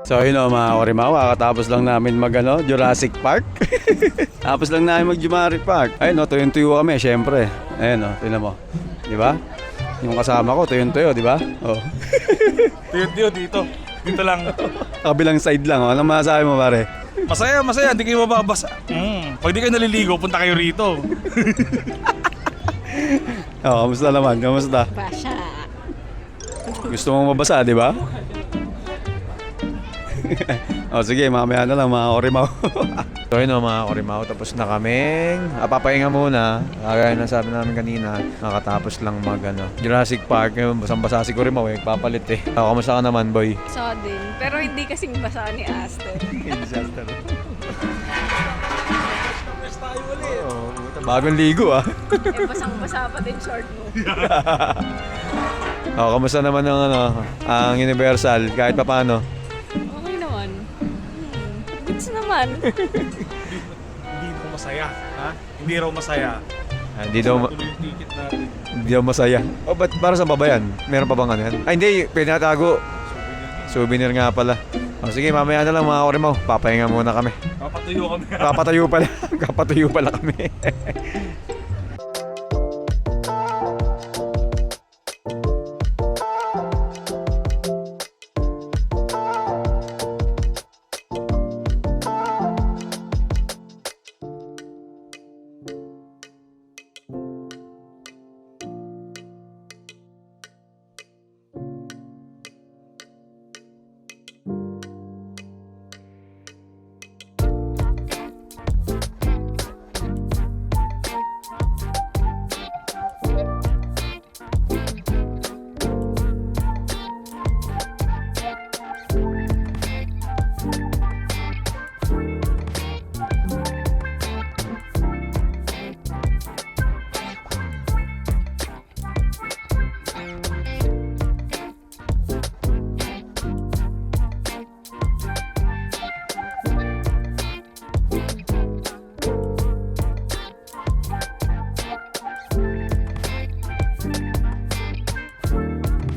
So yun o mga Orimaw, kakatapos lang namin mag Jurassic Park. Tapos lang namin mag Jurassic Park. Ayun o, tuyong-tuyo kami syempre. Ayun o, tingnan mo. Diba? Yung kasama ko, tuyong-tuyo, diba? Oh. Tiyo dito. Dito lang. Kabilang side lang o. Anong masasabi mo pare? Masaya, masaya. Hindi kayo mababasa. Pag di kayo naliligo, punta kayo rito. Oh, kamusta naman? Kamusta? Basya. Gusto mong mabasa, diba? O sige, mamaya na lang mga Orimaw. So yun o mga Orimaw, tapos na kaming papahinga muna. Kagaya na sabi namin kanina, nakatapos lang mag Jurassic Park. Basang-basa si Orimaw eh, papalit eh. Kamusta ka naman boy? So din. Pero hindi kasing basa ni Aster. Disaster. Bagong ligo ah. Eh, basang-basa pa din short mo. Kamusta naman ang Universal kahit pa paano? Okay naman. Goods naman. Hindi daw masaya. Ha? Hindi raw masaya. Hindi daw Tuloy yung ticket natin. hindi daw masaya. Oh, ba't para sa baba yan? Meron pa bang ano yan? Ay hindi, pinatago. Souvenir nga pala. O sige, mamaya na lang mga Orimaw. Papahinga muna kami. Papatuyo kami. Papatayo pala. Kapatayo pala kami.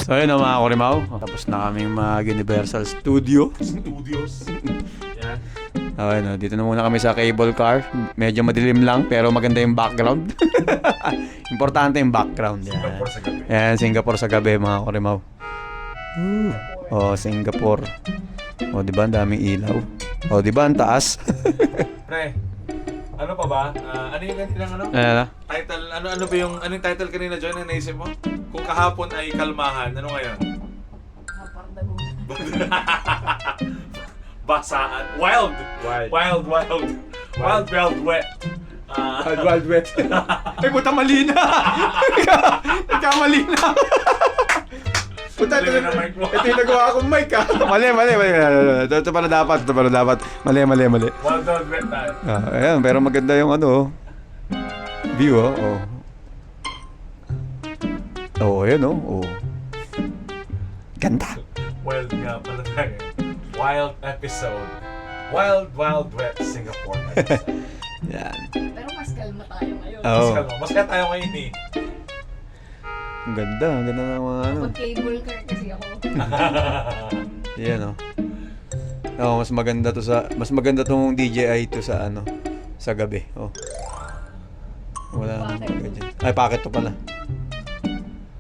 So yun mga Orimaw. Tapos na kaming mag-Universal Studios. Yan. Okay, dito na muna kami sa cable car. Medyo madilim lang pero maganda yung background. Importante yung background. Yan. Singapore sa gabi. Yan, Singapore sa gabi mga Orimaw. Oh, Singapore. Oh, di ba ang daming ilaw? Oh, di ba ang taas? Pre, ano pa ba? Ano yung kanilang Ayan na. title? Ano ba yung anong title kanina, John, na naisip mo? Kung kahapon ay kalmahan, ano ngayon? Basaan. Wild, wild, wet. Wild wet. Ay, puta, mali na. Nagkamali na. Puta, ito yung nagawa akong mic ah. Mali. Ito pala dapat. Mali. Wild, wet tayo. Ayan, pero maganda yung view oh. Oh, ayan oh. Ganda. Wild nga pala tayo. Wild episode. Wild, wet Singapore episode. Yan. Pero mas kalma tayo ngayon. Oh. Mas kaya tayo ngayon eh. Ang ganda ng mga Mag-cable car kasi ako. Yan oh. Oh, mas maganda tong DJI to sa sa gabi. Oh. Wala nang ganyan. Ay, packet to pala.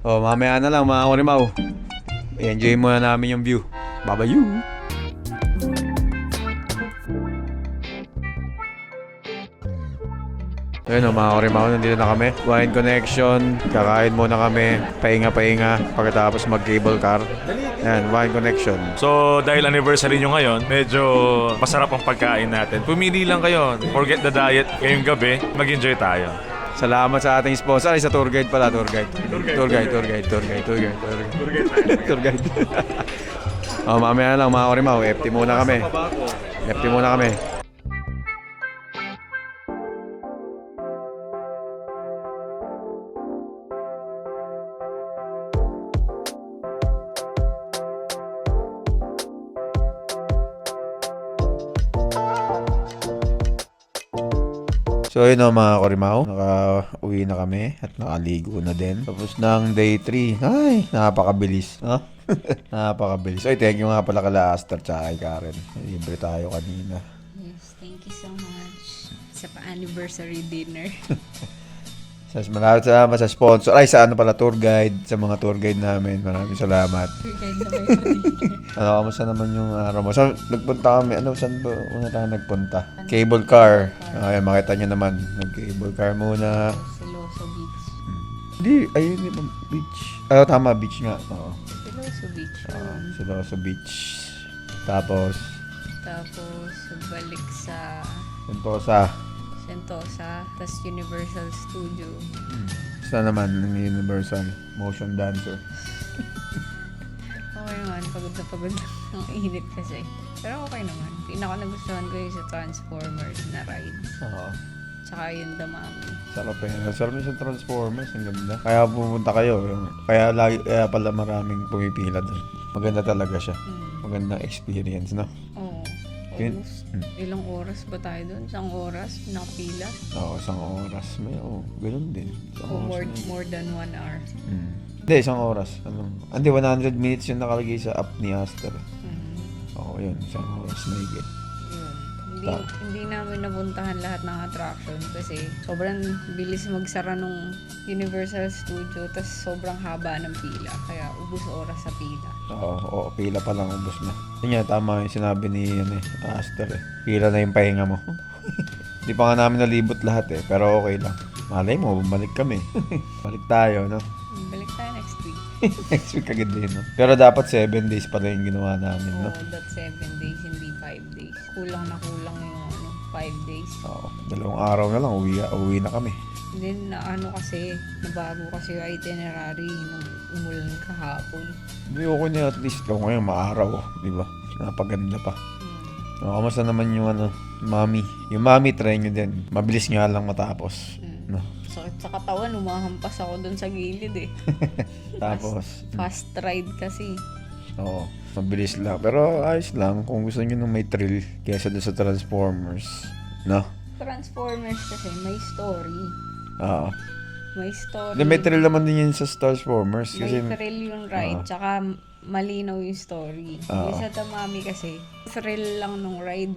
Oh, mamaya na lang mga Orimaw. I-enjoy muna namin yung view. Bye-bye. Ayun o, mga Orimaw, nandito na kami. Wine Connection, kakain muna kami, pahinga-pahinga, pagkatapos mag-cable car. Ayan, Wine Connection. So, dahil anniversary nyo ngayon, medyo masarap ang pagkain natin. Pumili lang kayo. Forget the diet. Ngayong gabi, mag-enjoy tayo. Salamat sa ating sponsor. Ay, sa tour guide pala, tour guide. Tour guide. Oh, mamaya lang mga Orimaw, FT muna kami. FT muna kami. So yun o mga Korimaw, naka-uwi na kami at nakaligo na din. Tapos ng day 3, ay, napakabilis. Ha? Napakabilis. Ay, thank you nga pala kala Aster tsaka kay Karen. Libre tayo kanina. Yes, thank you so much sa pa-anniversary dinner. Maraming salamat sa sponsor. Ay, sa ano pala, tour guide. Sa mga tour guide namin. Maraming salamat. Ano, kamusta naman yung araw mo? Saan nagpunta kami? Ano, saan ba una tayo nagpunta? Cable car. Ayan, makita nyo naman. Nag-cable car muna. Siloso Beach. Hindi, ayun yung beach. Ah, tama, beach nga. Oo. Siloso Beach. Siloso Beach. Tapos, balik sa Sentosa. tas Universal Studio. Saan naman ng Universal Motion Dancer? Okay naman, pagod na pagod. Ang init kasi. Pero okay naman. Pinaka nagustuhan ko yung sa Transformers na rides. Oo. Tsaka yung Damami. Sarap eh. Sarap yung sa Transformers. Ang ganda. Kaya pumunta kayo. Kaya pala maraming pumipila doon. Maganda talaga siya. Magandang experience, no? Oo. Yun. Almost. Ilang oras ba tayo doon? Isang oras? Nakapila? Oo, isang oras. Ganun din. O more than 1 hour? Hindi, isang oras. Hindi, 100 minutes yung nakalagay sa app ni Aster. Oo, yun. Isang oras na higit. Yun. Hindi namin nabuntahan lahat ng attraction kasi sobrang bilis magsara nung Universal Studio tas sobrang haba ng pila. Kaya ubos oras sa pila. Oo, pila pa lang, ubos na. Yun nga, tama yung sinabi ni Aster eh. Pila na yung pahinga mo. Hindi pa nga namin nalibot lahat eh, pero okay lang. Malay mo, bumalik kami. Balik tayo, no? Balik tayo next week. Next week agad din, no? Pero dapat 7 days pala yung ginawa namin, no? Oo, that's 7 days, hindi 5 days. Kulang yung 5 days. Oo, 2 araw na lang, uwi na kami. Then, kasi, nabago kasi yung itinerary nung umulan kahapon. Hindi, okay na at least kung ngayon maaraw, di ba? Napaganda pa. Kamusta naman yung mami? Yung mami, try nyo din. Mabilis nga lang matapos. No? Sakit sa katawan, umahampas ako dun sa gilid eh. Tapos, Fast ride kasi. oo, mabilis lang. Pero ayos lang kung gusto nyo nung may thrill kesa doon sa Transformers. No? Transformers kasi may story. Oo. May story. May thrill naman din yun sa Transformers. Kasi, May thrill yung ride, tsaka malinaw yung story. Yung sa Damami kasi, thrill lang nung ride,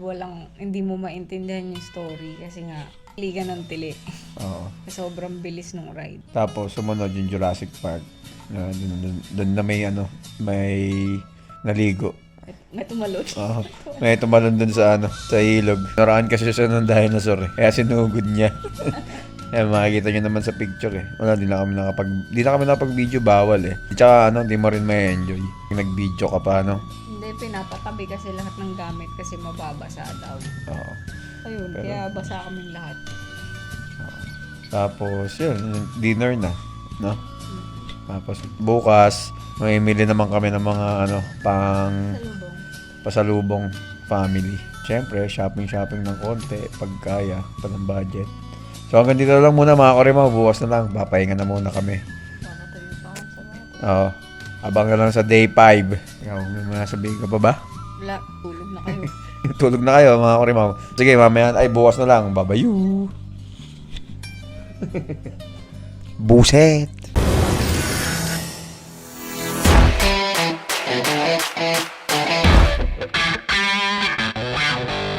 hindi mo maintindihan yung story kasi nga, liga ng tili. oo. Sobrang bilis nung ride. Tapos sumunod yung Jurassic Park. Doon na may naligo. May tumalon. Oo. May tumalon dun sa sa ilog. Naraan kasi siya ng dinosaur eh. Kaya sinugod niya. Eh, makikita nyo naman sa picture eh. Wala, di na kami nakapag-video, bawal eh. Tsaka di mo rin may enjoy. Nag-video ka pa, Hindi, pinapatabi kasi lahat ng gamit kasi mababasa daw. Oo. Ayun, kaya basa kami lahat. Tapos, yun, dinner na. No? Tapos, bukas, mamimili naman kami ng mga, pasalubong family. Siyempre, shopping ng konti, pag kaya, pa ng budget. So, hanggang dito lang muna mga Korimaw. Bukas na lang. Papahinga na muna kami. Kakatayo pa ako sa mga. Oo. Abang na lang sa day 5. Ikaw, may mga sabihin ka pa ba? Wala, tulog na kayo. Tulog na kayo mga Korimaw. Sige, mamaya. Ay, bukas na lang. Babayu. Buset.